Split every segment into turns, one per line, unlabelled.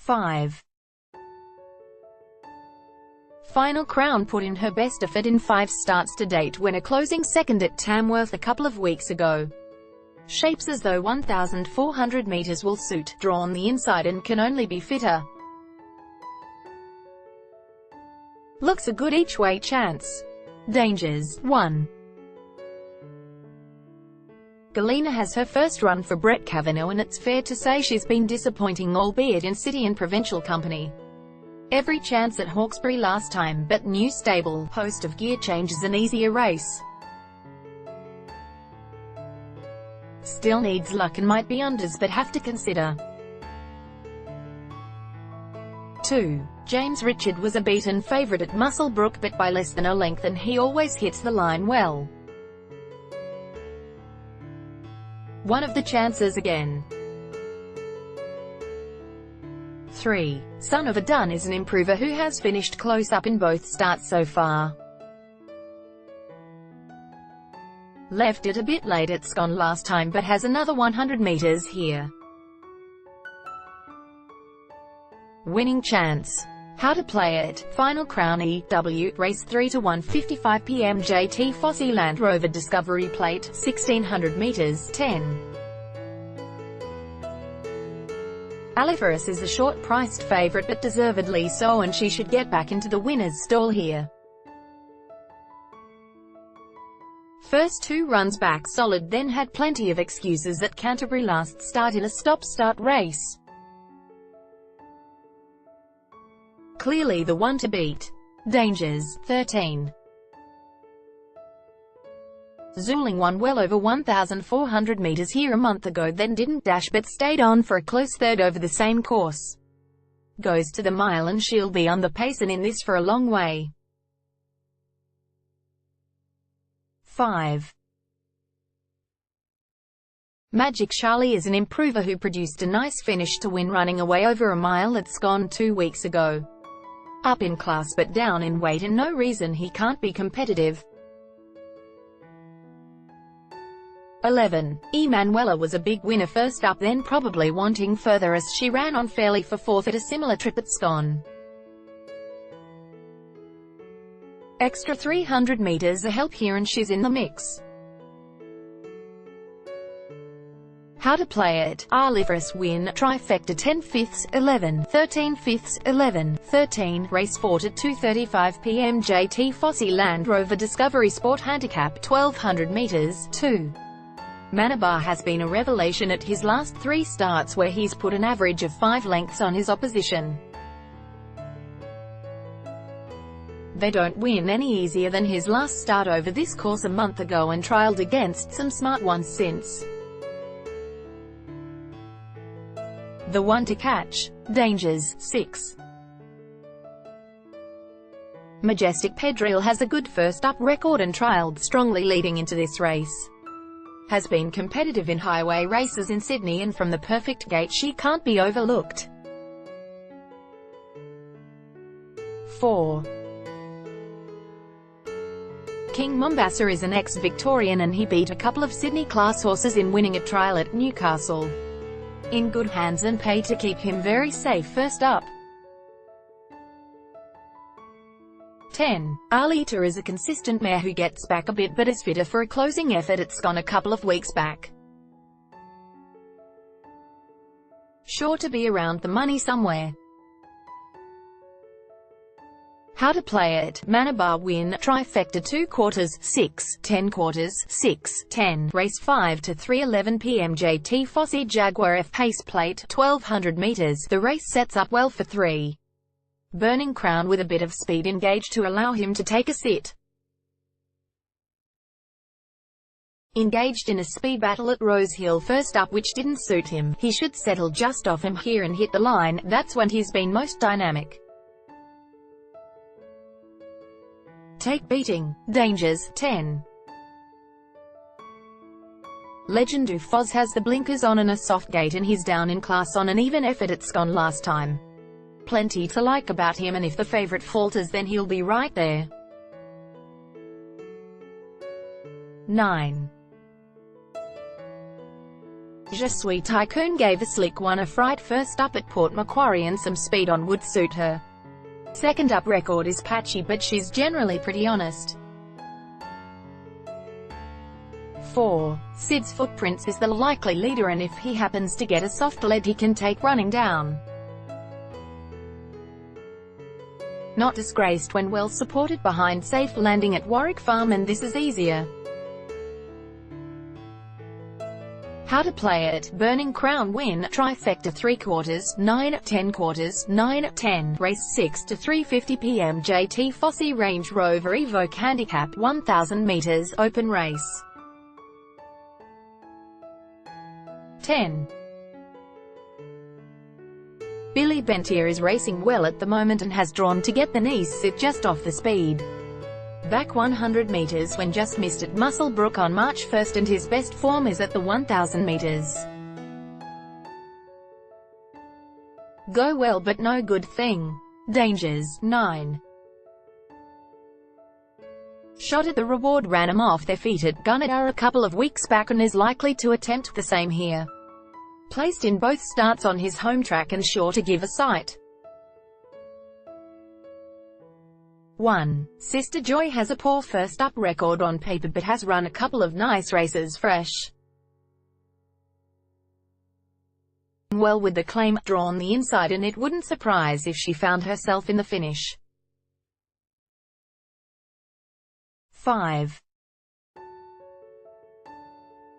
5. Final Crown put in her best effort in 5 starts to date when a closing second at Tamworth a couple of weeks ago. Shapes as though 1,400 meters will suit, draw on the inside and can only be fitter. Looks a good each-way chance. Dangers. 1. Galina has her first run for Brett Cavanough and it's fair to say she's been disappointing, albeit in city and provincial company. Every chance at Hawkesbury last time, but new stable, host of gear changes, an easier race. Still needs luck and might be unders but have to consider. 2. James Richard was a beaten favourite at Musselbrook but by less than a length and he always hits the line well. One of the chances again. 3. Son of a Dun is an improver who has finished close up in both starts so far. Left it a bit late at Scone last time but has another 100 meters here. Winning chance. How to play it. Final Crown EW, race 3 to 1:55 p.m. JT Fosse Land Rover Discovery Plate, 1600 meters, 10. Aliferis is a short-priced favourite but deservedly so, and she should get back into the winner's stall here. First 2 runs back solid, then had plenty of excuses at Canterbury last start in a stop-start race. Clearly the one to beat. Dangers. 13. Zuling won well over 1,400 meters here a month ago, then didn't dash but stayed on for a close third over the same course. Goes to the mile and she'll be on the pace and in this for a long way. 5. Magic Charlie is an improver who produced a nice finish to win running away over a mile at Scone 2 weeks ago. Up in class but down in weight and no reason he can't be competitive. 11. Emanuela was a big winner first up, then probably wanting further as she ran on fairly for 4th at a similar trip at Scone. Extra 300 meters a help here and she's in the mix. How to play it. Aliferis win, trifecta 10 fifths, 11, 13 fifths, 11, 13, race 4 to 2:35 p.m. JT Fosse Land Rover Discovery Sport Handicap, 1200 meters, 2. Manabar has been a revelation at his last 3 starts where he's put an average of 5 lengths on his opposition. They don't win any easier than his last start over this course a month ago and trialled against some smart ones since. The one to catch. Dangers. 6. Majestic Pedril has a good first-up record and trialled strongly leading into this race. Has been competitive in highway races in Sydney and from the perfect gate she can't be overlooked. 4. King Mombasa is an ex-Victorian and he beat a couple of Sydney class horses in winning a trial at Newcastle. In good hands and paid to keep him very safe first up. 10. Alita is a consistent mare who gets back a bit but is fitter for a closing effort at Scone a couple of weeks back. Sure to be around the money somewhere. How to play it. Manabar win, trifecta 2 quarters, 6, 10 quarters, 6, 10, race 5 to 3:11 p.m. JT Fosse Jaguar F Pace Plate, 1200 meters. The race sets up well for 3. Burning Crown with a bit of speed engaged to allow him to take a sit. Engaged in a speed battle at Rosehill first up which didn't suit him. He should settle just off him here and hit the line, that's when he's been most dynamic. Take beating. Dangers. 10. Legend Du Foz has the blinkers on and a soft gait and he's down in class on an even effort at Scone last time. Plenty to like about him and if the favourite falters then he'll be right there. 9. Je Suis Tycoon gave a slick one a fright first up at Port Macquarie, and some speed on would suit her. Second up record is patchy, but she's generally pretty honest. 4. Sid's Footprints is the likely leader, and if he happens to get a soft lead he can take running down. Not disgraced when well supported behind safe landing at Warwick Farm, and this is easier. How to play it: Burning Crown win, trifecta 3/4, 9, 10 quarters, 9, 10, race 6 to 3:50 p.m. JT Fosse Range Rover Evoque handicap 1000 meters, open race. 10. Billy Bentier is racing well at the moment and has drawn to get the knees sit just off the speed. Back 100 meters when just missed at Muswellbrook on March 1st, and his best form is at the 1000 meters. Go well but no good thing. Dangers, 9. Shot at the Reward ran him off their feet at Gunnedah a couple of weeks back and is likely to attempt the same here. Placed in both starts on his home track and sure to give a sight. 1. Sister Joy has a poor first-up record on paper but has run a couple of nice races fresh. Well with the claim, drawn the inside, and it wouldn't surprise if she found herself in the finish. 5.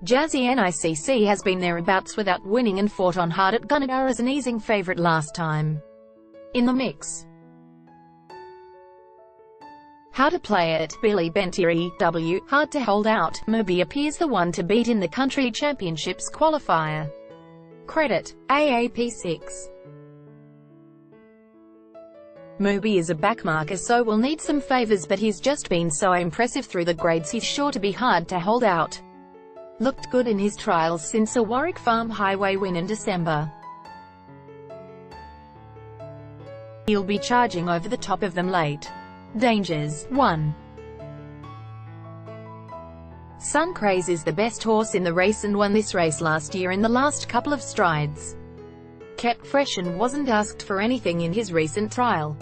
Jazzy Nicc has been thereabouts without winning and fought on hard at Gunnedah as an easing favourite last time. In the mix. How to play it: Billy Bentier EW, hard to hold out, Moby appears the one to beat in the Country Championships qualifier. Credit, AAP 6. Moby is a backmarker, so will need some favours, but he's just been so impressive through the grades he's sure to be hard to hold out. Looked good in his trials since a Warwick Farm Highway win in December. He'll be charging over the top of them late. Dangers, 1. Suncraze is the best horse in the race and won this race last year in the last couple of strides. Kept fresh and wasn't asked for anything in his recent trial.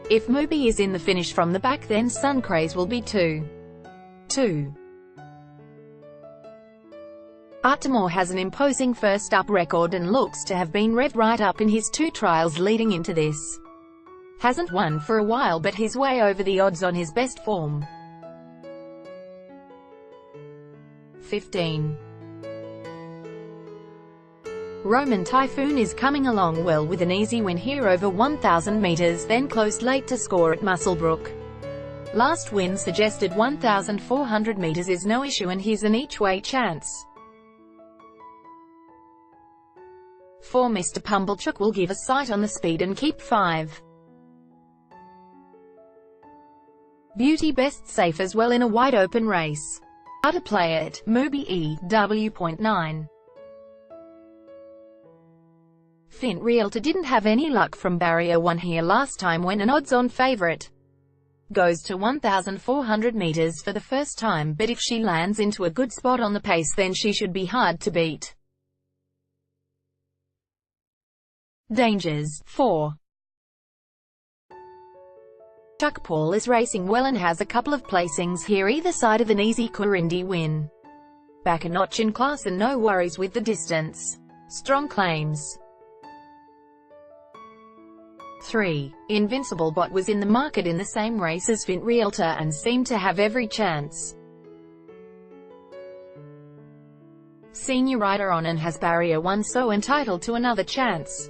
If Moby is in the finish from the back, then Suncraze will be 2. 2. Artemore has an imposing first-up record and looks to have been revved right up in his 2 trials leading into this. Hasn't won for a while, but he's way over the odds on his best form. 15. Roman Typhoon is coming along well with an easy win here over 1000 meters, then closed late to score at Muswellbrook. Last win suggested 1400 meters is no issue, and he's an each-way chance. 4. Mr. Pumblechook will give a sight on the speed and keep 5. Beauty best safe as well in a wide-open race. How to play it: Moby EW.9. Finn Realtor didn't have any luck from barrier 1 here last time when an odds-on favourite. Goes to 1400 meters for the first time, but if she lands into a good spot on the pace then she should be hard to beat. Dangers, 4. Chuck Paul is racing well and has a couple of placings here either side of an easy Corindi win. Back a notch in class and no worries with the distance. Strong claims. 3. Invincible Bot was in the market in the same race as Finn Realtor and seemed to have every chance. Senior rider on and has barrier 1, so entitled to another chance.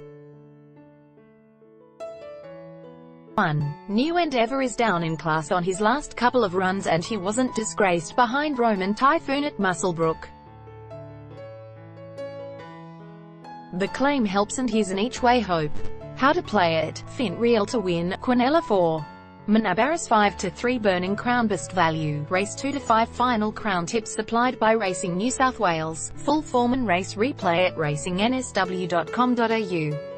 1. New Endeavour is down in class on his last couple of runs and he wasn't disgraced behind Roman Typhoon at Muswellbrook. The claim helps and he's an each-way hope. How to play it: Finn Realtor win, Quinella 4. Manabaris 5-3 Burning Crown best value, race 2-5 final crown tips supplied by Racing New South Wales, full form and race replay at racingnsw.com.au.